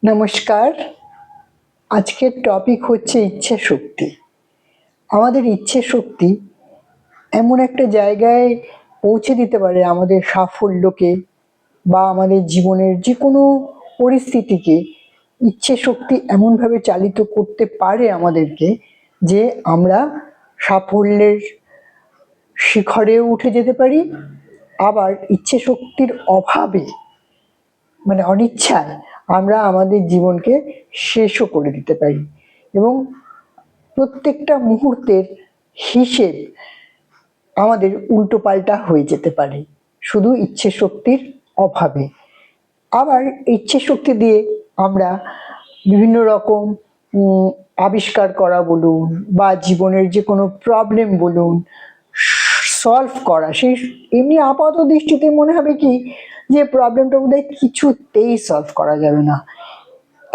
নমস্কার। আজকের টপিক হচ্ছে ইচ্ছে শক্তি। আমাদের ইচ্ছে শক্তি এমন একটা জায়গায় পৌঁছে দিতে পারে আমাদের সাফল্যকে বা আমাদের জীবনের যে কোনো পরিস্থিতিকে। ইচ্ছে শক্তি এমনভাবে চালিত করতে পারে আমাদেরকে যে আমরা সাফল্যের শিখরেও উঠে যেতে পারি, আবার ইচ্ছে শক্তির অভাবে মানে অনিচ্ছায় আমরা আমাদের জীবনকে শেষও করে দিতে পারি এবং প্রত্যেকটা মুহূর্তের হিসেব আমাদের উল্টোপাল্টা হয়ে যেতে পারে শুধু ইচ্ছে শক্তির অভাবে। আবার ইচ্ছে শক্তি দিয়ে আমরা বিভিন্ন রকম আবিষ্কার করা বলুন বা জীবনের যে কোনো প্রবলেম বলুন সলভ করা, সেই এমনি আপাত দৃষ্টিতে মনে হবে কি যে প্রবলেমটা বোধহয় কিছুতেই সলভ করা যাবে না,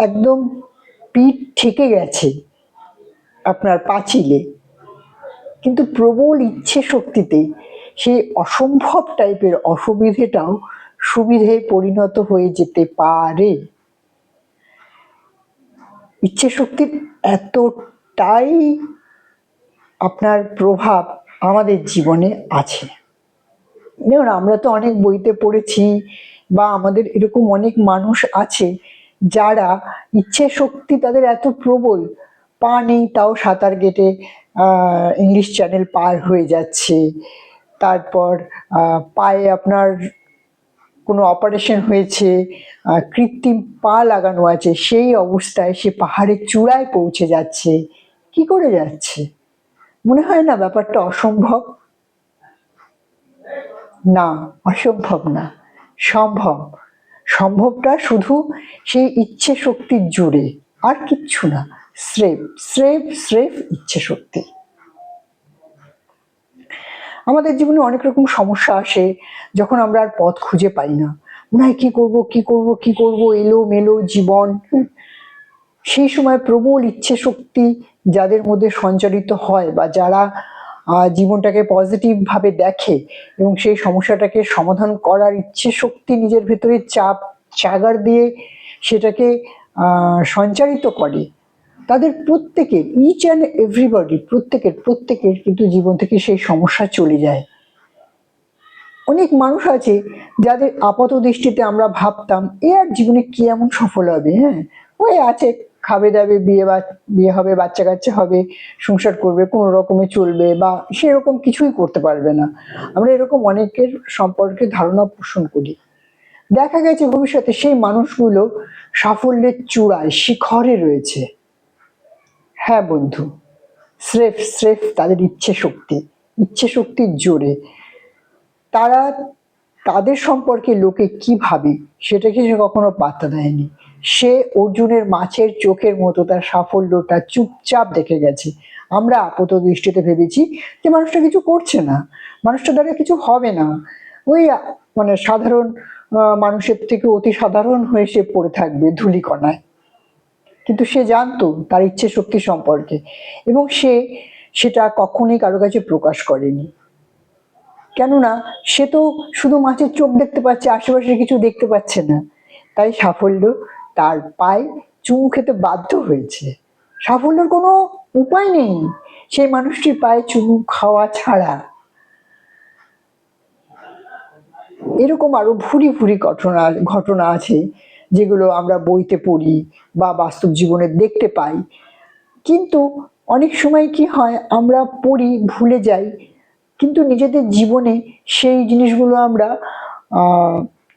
একদম পিঠ ঠেকে গেছে আপনার পাঁচিলে। কিন্তু প্রবল ইচ্ছে শক্তিতে সেই অসম্ভব টাইপের অসুবিধেটাও সুবিধেয় পরিণত হয়ে যেতে পারে। ইচ্ছে শক্তির এতটাই আপনার প্রভাব আমাদের জীবনে আছে। দেখুন, আমরা তো অনেক বইতে পড়েছি বা আমাদের এরকম অনেক মানুষ আছে যারা ইচ্ছে শক্তি তাদের এত প্রবল, পা নেই তাও সাঁতার কেটে ইংলিশ চ্যানেল পার হয়ে যাচ্ছে। তারপর পায়ে আপনার কোনো অপারেশন হয়েছে, কৃত্রিম পা লাগানো আছে, সেই অবস্থায় সে পাহাড়ের চূড়ায় পৌঁছে যাচ্ছে। কি করে যাচ্ছে? মনে হয় না ব্যাপারটা অসম্ভব? না, অসম্ভব না, সম্ভব। সম্ভবটা শুধু সেই ইচ্ছে শক্তির জোরে, আর কিচ্ছু না। স্রেফ স্রেফ স্রেফ ইচ্ছে শক্তি। আমাদের জীবনে অনেক রকম সমস্যা আসে যখন আমরা আর পথ খুঁজে পাই না। মনে হয় কি করব কি করব কি করব, এলো মেলো জীবন। সেই সময় প্রবল ইচ্ছে শক্তি যাদের মধ্যে সঞ্চারিত হয় বা যারা জীবনটাকে পজিটিভ ভাবে দেখে এবং সেই সমস্যাটাকে সমাধান করার ইচ্ছে শক্তি নিজের ভেতরে চাগার দিয়ে সেটাকে সঞ্চারিত করে, তাদের প্রত্যেকের, ইচ অ্যান্ড এভরিবডি, প্রত্যেকের কিন্তু জীবন থেকে সেই সমস্যা চলে যায়। অনেক মানুষ আছে যাদের আপাত দৃষ্টিতে আমরা ভাবতাম এ আর জীবনে কি এমন সফল হবে, হ্যাঁ ওই আছে, খাবে দাবে, বিয়ে হবে, বাচ্চা কাচ্চা হবে, সংসার করবে, কোনো রকমে চলবে, বা সেরকম কিছুই করতে পারবে না। আমরা এরকম অনেকের সম্পর্কে ধারণা পোষণ করি। দেখা গেছে ভবিষ্যতে সেই মানুষগুলো সাফল্যের চূড়ায়, শিখরে রয়েছে। হ্যাঁ বন্ধু, স্রেফ স্রেফ তাদের ইচ্ছে শক্তির জোরে। তারা তাদের সম্পর্কে লোকে কি ভাবে সেটাকে সে কখনো পাত্তা দেয়নি। সে অর্জুনের মাছের চোখের মতো তার সাফল্যটা চুপচাপ দেখে গেছে। আমরা আপাত দৃষ্টিতে ভেবেছি যে মানুষটা কিছু করছে না, মানুষটা দ্বারা কিছু হবে না, ওই মানে সাধারণ মানুষের থেকে অতি সাধারণ হয়ে সে পড়ে থাকবে ধূলিকণায়। কিন্তু সে জানতো তার ইচ্ছে শক্তি সম্পর্কে এবং সে সেটা কখনোই কারো কাছে প্রকাশ করেনি। কেননা সে তো শুধু মাছের চোখ দেখতে পাচ্ছে, আশেপাশে কিছু দেখতে পাচ্ছে না। তাই সাফল্য তার পায়ে চুমু খেতে বাধ্য হয়েছে। সাফল্যের কোনো উপায় নেই সেই মানুষটির পায়ে চুমু খাওয়া ছাড়া। এরকম আরো ভুরি ভুরি ঘটনা আছে যেগুলো আমরা বইতে পড়ি বা বাস্তব জীবনে দেখতে পাই। কিন্তু অনেক সময় কি হয়, আমরা পড়ি, ভুলে যাই, কিন্তু নিজেদের জীবনে সেই জিনিসগুলো আমরা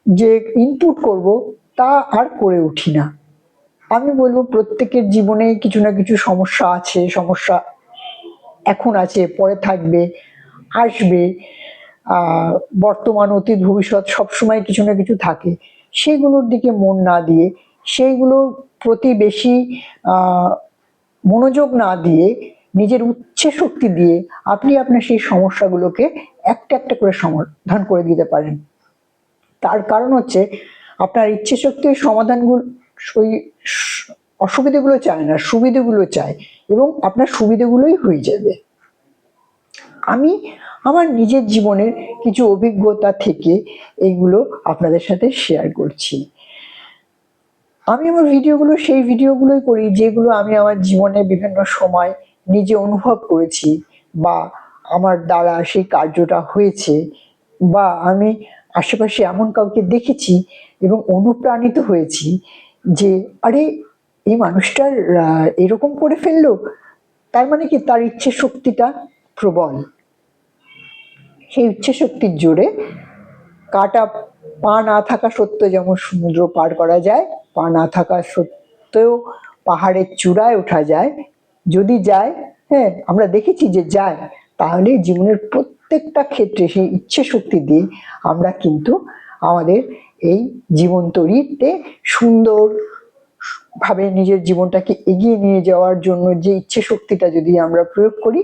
যে ইনপুট করব তা আর করে উঠি না। আমি বলবো প্রত্যেকের জীবনে কিছু না কিছু সমস্যা আছে, সমস্যা এখন আছে, পরে থাকবে, আসবে, বর্তমান অতীত ভবিষ্যৎ সবসময় কিছু না কিছু থাকে। সেগুলোর দিকে মন না দিয়ে, সেইগুলোর প্রতি বেশি মনোযোগ না দিয়ে, নিজের ইচ্ছে শক্তি দিয়ে আপনি আপনার সেই সমস্যাগুলোকে একটা একটা করে সমাধান করে দিতে পারেন। তার কারণ হচ্ছে আপনার ইচ্ছে শক্তির সমাধানগুলো ওই অসুবিধাগুলো চায় না, সুবিধাগুলো চায়, এবং আপনার সুবিধাগুলোই হয়ে যাবে। আমি আমার নিজের জীবনের কিছু অভিজ্ঞতা থেকে এইগুলো আপনাদের সাথে শেয়ার করছি। আমি আমার ভিডিওগুলো সেই ভিডিওগুলোই করি যেগুলো আমি আমার জীবনে বিভিন্ন সময় নিজে অনুভব করেছি, বা আমার দ্বারা সেই কার্যটা হয়েছে, বা আমি আশেপাশে এমন কাউকে দেখেছি এবং অনুপ্রাণিত হয়েছি যে আরে এই মানুষটার এরকম করে ফেললো, তার মানে কি তার ইচ্ছে শক্তিটা প্রবল। সেই ইচ্ছে শক্তির জোরে কাটা পা না থাকা সত্ত্বেও যেমন সমুদ্র পার করা যায়, পা না থাকা সত্ত্বেও পাহাড়ের চূড়ায় ওঠা যায়, যদি যায়, হ্যাঁ আমরা দেখেছি যে যায়, তাহলে জীবনের প্রত্যেকটা ক্ষেত্রে সেই ইচ্ছে শক্তি দিয়ে আমরা কিন্তু আমাদের এই জীবন তৈরিতে সুন্দর ভাবে নিজের জীবনটাকে এগিয়ে নিয়ে যাওয়ার জন্য যে ইচ্ছে শক্তিটা যদি আমরা প্রয়োগ করি,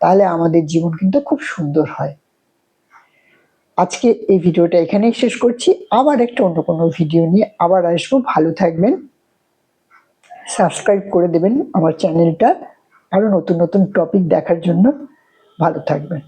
তাহলে আমাদের জীবন কিন্তু খুব সুন্দর হয়। আজকে এই ভিডিওটা এখানেই শেষ করছি, আবার একটা অন্য কোনো ভিডিও নিয়ে আবার আসবো। ভালো থাকবেন, সাবস্ক্রাইব করে দেবেন আমার চ্যানেলটা আরো নতুন নতুন টপিক দেখার জন্য। ভালো থাকবেন।